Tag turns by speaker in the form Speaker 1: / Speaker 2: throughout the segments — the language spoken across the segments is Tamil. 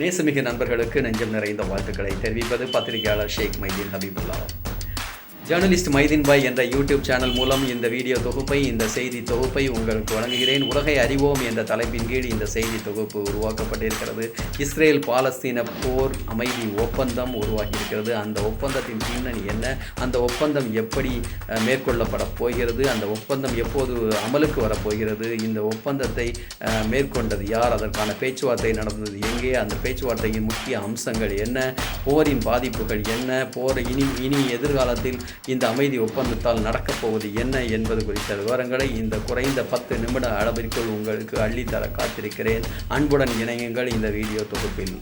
Speaker 1: நேசமிகு நண்பர்களுக்கு நெஞ்சம் நிறைந்த வாழ்த்துக்களை தெரிவிப்பது பத்திரிகையாளர் ஷேக் மைதீன் ஹபீபுல்லா. ஜேர்னலிஸ்ட் மைதீன் பாய் என்ற யூடியூப் சேனல் மூலம் இந்த வீடியோ தொகுப்பை, இந்த செய்தி தொகுப்பை உங்களுக்கு வழங்குகிறேன். உலகை அறிவோம் என்ற தலைப்பின் கீழ் இந்த செய்தி தொகுப்பு உருவாக்கப்பட்டிருக்கிறது. இஸ்ரேல் பாலஸ்தீன போர் அமைதி ஒப்பந்தம் உருவாகியிருக்கிறது. அந்த ஒப்பந்தத்தின் பின்னணி என்ன, அந்த ஒப்பந்தம் எப்படி மேற்கொள்ளப்பட போகிறது, அந்த ஒப்பந்தம் எப்போது அமலுக்கு வரப்போகிறது, இந்த ஒப்பந்தத்தை மேற்கொண்டது யார், அதற்கான பேச்சுவார்த்தை நடந்தது எங்கே, அந்த பேச்சுவார்த்தையின் முக்கிய அம்சங்கள் என்ன, போரின் பாதிப்புகள் என்ன, போர் இனி எதிர்காலத்தில் இந்த அமைதி ஒப்பந்தத்தால் நடக்கப் போவது என்ன என்பது குறித்த விவரங்களை இந்த குறைந்த 10 நிமிட அளவிற்குள் உங்களுக்கு அள்ளித்தர காத்திருக்கிறேன். அன்புடன் இணையுங்கள் இந்த வீடியோ தொகுப்பில்.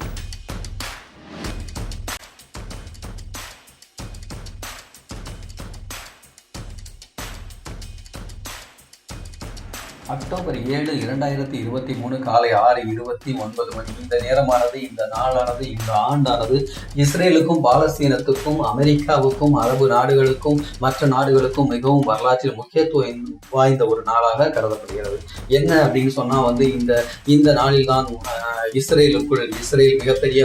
Speaker 1: அக்டோபர் 7, 2023 காலை 6:29 மணி. இந்த நேரமானது, இந்த நாளானது, இந்த ஆண்டானது இஸ்ரேலுக்கும் பாலஸ்தீனத்துக்கும் அமெரிக்காவுக்கும் அரபு நாடுகளுக்கும் மற்ற நாடுகளுக்கும் மிகவும் வரலாற்றில் முக்கியத்துவம் வாய்ந்த ஒரு நாளாக கருதப்படுகிறது. என்ன அப்படின்னு சொன்னா இந்த நாளில் தான் இஸ்ரேல் மிகப்பெரிய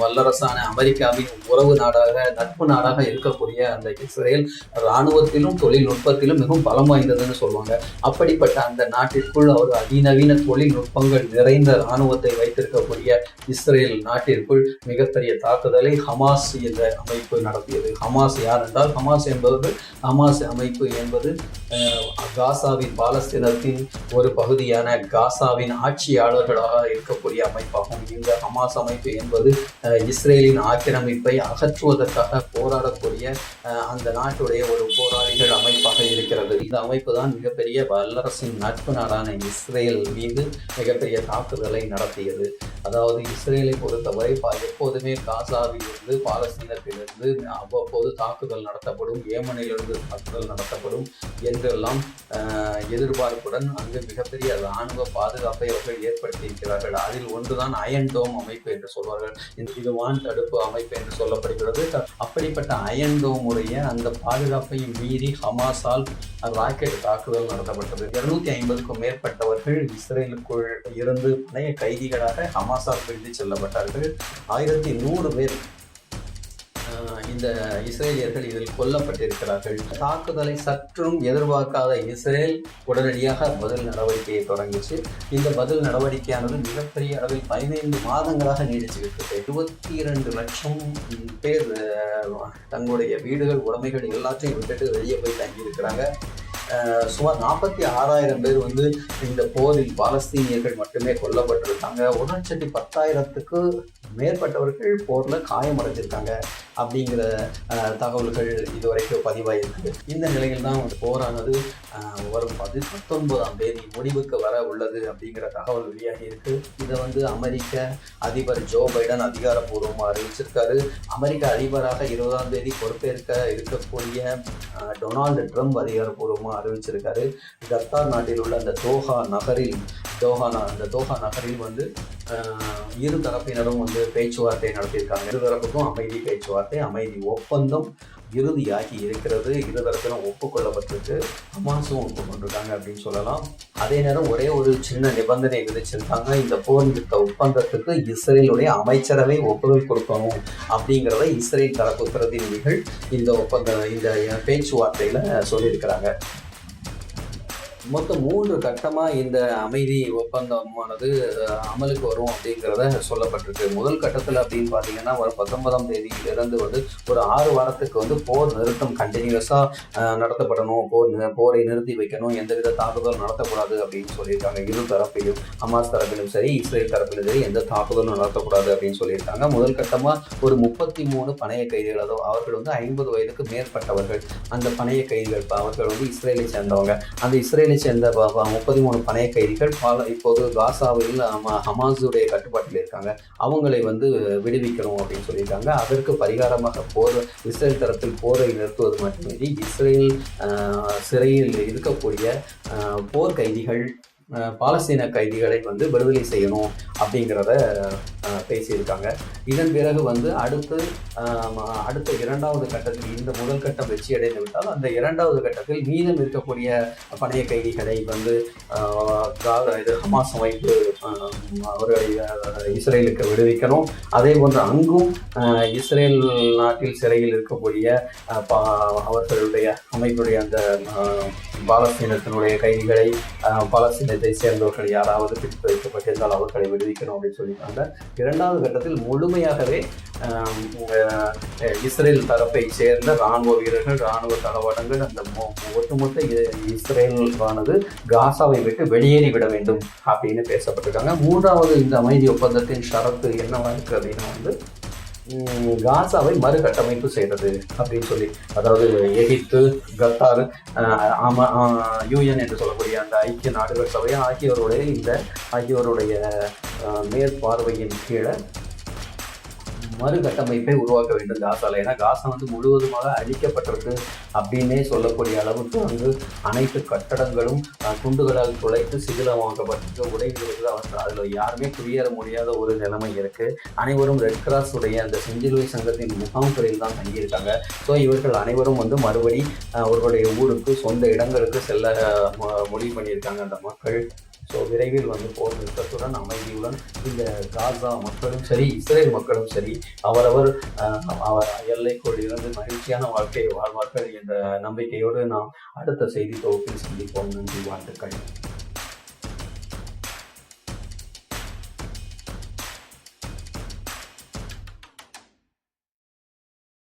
Speaker 1: வல்லரசான அமெரிக்காவின் உறவு நாடாக, நட்பு நாடாக இருக்கக்கூடிய அந்த இஸ்ரேல் இராணுவத்திலும் தொழில்நுட்பத்திலும் மிகவும் பலம் வாய்ந்ததுன்னு சொல்லுவாங்க. அப்படிப்பட்ட அந்த நாட்டிற்குள் அவர் அதிநவீன தொழில்நுட்பங்கள் நிறைந்த இராணுவத்தை வைத்திருக்கக்கூடிய இஸ்ரேல் நாட்டிற்குள் மிகப்பெரிய தாக்குதலை ஹமாஸ் என்ற அமைப்பு நடத்தியது. ஹமாஸ் யார் என்றால், ஹமாஸ் அமைப்பு என்பது காசாவின், பாலஸ்தீனத்தின் ஒரு பகுதியான காசாவின் ஆட்சியாளர்களாக இருக்கக்கூடிய அமைப்பாகும். இந்த ஹமாஸ் அமைப்பு என்பது இஸ்ரேலின் ஆக்கிரமிப்பை அகற்றுவதற்காக போராடக்கூடிய அந்த நாட்டுடைய ஒரு போராளிகள் அமைப்பாக இருக்கிறது. இந்த அமைப்பு தான் மிகப்பெரிய வல்லரசின் நட்பு நாடான இஸ்ரேல் மீது மிகப்பெரிய தாக்குதலை நடத்தியது. அதாவது இஸ்ரேலை பொறுத்தவரை எப்போதுமே காசாவிலிருந்து, பாலஸ்தீனத்திலிருந்து அவ்வப்போது தாக்குதல் நடத்தப்படும், ஏமனிலிருந்து தாக்குதல் நடத்தப்படும் என்றெல்லாம் எதிர்பார்ப்புடன் அங்கு மிகப்பெரிய இராணுவ பாதுகாப்பை அவர்கள் ஏற்படுத்தியிருக்கிறார்கள். அதில் ஒன்றுதான் அயன் டோம் அமைப்பு என்று சொல்வார்கள். இது வான் தடுப்பு அமைப்பு என்று சொல்லப்படுகிறது. அப்படிப்பட்ட அயன் டோம் உடைய அந்த பாதுகாப்பை மீறி ஹமாஸால் ராக்கெட் தாக்குதல் நடத்தப்பட்டது. 250க்கும் மேற்பட்டவர்கள் இஸ்ரேலுக்குள் இருந்து பழைய கைதிகளாக ஹமாஸால் பிடித்து செல்லப்பட்டார்கள். 1100 பேர் இந்த இஸ்ரேலியர்கள் இதில் கொல்லப்பட்டிருக்கிறார்கள். தாக்குதலை சற்றும் எதிர்பார்க்காத இஸ்ரேல் உடனடியாக பதில் நடவடிக்கையை தொடங்கிச்சு. இந்த பதில் நடவடிக்கையானது மிகப்பெரிய அளவில் 15 மாதங்களாக நீடிச்சுக்கிட்டு 22 லட்சம் பேர் தங்களுடைய வீடுகள், உடைமைகள் எல்லாத்தையும் விட்டுட்டு வெளியே போய் தங்கியிருக்கிறாங்க. சுமார் 46,000 பேர் இந்த போரில் பாலஸ்தீனியர்கள் மட்டுமே கொல்லப்பட்டிருக்காங்க. 1,10,000க்கு மேற்பட்டவர்கள் போர்ல காயமடைஞ்சிருக்காங்க அப்படிங்கிற தகவல்கள் இதுவரைக்கும் பதிவாயிருக்கு. இந்த நிலையில் தான் போரானது வரும் 19ஆம் தேதி முடிவுக்கு வர உள்ளது அப்படிங்கிற தகவல் வெளியாகி இருக்கு. இதை அமெரிக்க அதிபர் ஜோ பைடன் அதிகாரப்பூர்வமாக அறிவிச்சிருக்காரு. அமெரிக்க அதிபராக 20ஆம் தேதி பொறுப்பேற்க இருக்கக்கூடிய டொனால்டு ட்ரம்ப் அதிகாரப்பூர்வமாக அறிவிச்சிருக்காரு. கத்தார் நாட்டில் உள்ள அந்த தோஹா நகரில் இரு தரப்பினரும் பேச்சுவார்த்தை நடத்தியிருக்காங்க. இருதரப்புக்கும் அமைதி பேச்சுவார்த்தை, அமைதி ஒப்பந்தம் இறுதியாகி இருக்கிறது. இருதரப்பிலும் ஒப்புக்கொள்ளப்பட்டிருக்கு, ஹமாஸும் ஒப்புக்கொண்டிருக்காங்க அப்படின்னு சொல்லலாம். அதே நேரம் ஒரே ஒரு சின்ன நிபந்தனை விதிச்சிருக்காங்க. இந்த போர் நிறுத்த ஒப்பந்தத்துக்கு இஸ்ரேலுடைய அமைச்சரவை ஒப்புதல் கொடுக்கணும் அப்படிங்கிறத இஸ்ரேல் தரப்பு பிரதிநிதிகள் இந்த பேச்சுவார்த்தையில சொல்லியிருக்கிறாங்க. மொத்தம் 3 கட்டமாக இந்த அமைதி ஒப்பந்தமானது அமலுக்கு வரும் அப்படிங்கிறத சொல்லப்பட்டிருக்கு. முதல் கட்டத்தில் அப்படின்னு பார்த்தீங்கன்னா வரும் 19ஆம் தேதியிலிருந்து ஒரு 6 வாரத்துக்கு போர் நிறுத்தம் கண்டினியூஸாக நடத்தப்படணும், போரை நிறுத்தி வைக்கணும், எந்தவித தாக்குதலும் நடத்தக்கூடாது அப்படின்னு சொல்லியிருக்காங்க. இரு தரப்பிலும், ஹமாஸ் தரப்பிலும் சரி, இஸ்ரேல் தரப்பிலும் சரி, எந்த தாக்குதலும் நடத்தக்கூடாது அப்படின்னு சொல்லியிருக்காங்க. முதல் கட்டமாக ஒரு 33 பணைய கைதிகள், அவர்கள் 50 வயதுக்கு மேற்பட்டவர்கள், அந்த பணைய கைதிகள் அவர்கள் இஸ்ரேலை சேர்ந்தவங்க. அந்த இஸ்ரேலை சேர்ந்த 33 பணைய கைதிகள் இப்போது காசாவில் ஹமாஸுடைய கட்டுப்பாட்டில் இருக்காங்க. அவங்களை விடுவிக்கணும் அப்படின்னு சொல்லியிருக்காங்க. அதற்கு பரிகாரமாக இஸ்ரேல் தரப்பில் போரை நிறுத்துவது மட்டுமின்றி இஸ்ரேல் சிறையில் இருக்கக்கூடிய போர் கைதிகள், பாலஸ்தீன கைதிகளை விடுதலை செய்யணும் அப்படிங்கிறத பேசியிருக்காங்க. இதன் பிறகு அடுத்த 2வது கட்டத்தில், இந்த முதல் கட்டம் வெற்றி அடைந்து விட்டால் அந்த 2வது கட்டத்தில் மீதம் இருக்கக்கூடிய பணைய கைதிகளை ஹமாஸ் அமைப்பு அவர்களை இஸ்ரேலுக்கு விடுவிக்கணும். அதே போன்று அங்கும் இஸ்ரேல் நாட்டில் சிறையில் இருக்கக்கூடிய அவர்களுடைய அமைப்புடைய அந்த பாலஸ்தீனத்தினுடைய கைதிகளை பாலஸ்தீனத்தை சேர்ந்தவர்கள் யாராவது பிடித்து வைக்கப்பட்டிருந்தால் அவர்களை விடுவிக்கணும் அப்படின்னு சொல்லியிருக்காங்க. இரண்டாவது கட்டத்தில் முழுமையாகவே இஸ்ரேல் தரப்பை சேர்ந்த இராணுவ வீரர்கள், இராணுவ தளவாடங்கள், அந்த ஒட்டுமொத்த இஸ்ரேலானது காசாவை விட்டு வெளியேறி விட வேண்டும் அப்படின்னு பேசப்பட்டிருக்காங்க. மூன்றாவது இந்த அமைதி ஒப்பந்தத்தின் ஷரத்து என்னவா இருக்கு அப்படின்னா காசாவை மறுகட்டமைப்பு செய்யறது அப்படின்னு சொல்லி, அதாவது எகிப்து, கத்தார், யூஎன் என்று சொல்லக்கூடிய அந்த ஐக்கிய நாடுகள் சபை ஆகியோருடைய மேற்பார்வையின் கீழே மறுகட்டமைப்பை உருவாக்க வேண்டும் காசால. ஏன்னா காசா முழுவதுமாக அழிக்கப்பட்டிருக்கு அப்படின்னே சொல்லக்கூடிய அளவுக்கு அங்கு அனைத்து கட்டடங்களும் குண்டுகளால் துளைத்து சிதிலமாக்கப்பட்டிருக்கு, உடைந்துருக்கு. அதில் யாருமே குடியேற முடியாத ஒரு நிலைமை இருக்கு. அனைவரும் ரெட் கிராஸ் உடைய அந்த செஞ்சிலுவை சங்கத்தின் முகாம்களில் தான் தங்கியிருக்காங்க. ஸோ இவர்கள் அனைவரும் மறுபடி அவர்களுடைய ஊருக்கு, சொந்த இடங்களுக்கு செல்ல முடிவு பண்ணியிருக்காங்க அந்த மக்கள். ஸோ விரைவில் போர் நிறுத்தத்துடன் அமைதியுடன் இந்த காசா மக்களும் சரி, இஸ்ரேல் மக்களும் சரி, அவரவர் எல்லைக்குள் இருந்து மகிழ்ச்சியான வாழ்க்கையை வாழ்வார்கள் என்ற நம்பிக்கையோடு நாம் அடுத்த செய்தி தொகுப்பில் சந்திப்போம். நன்றி, வாழ்த்துக்கள்.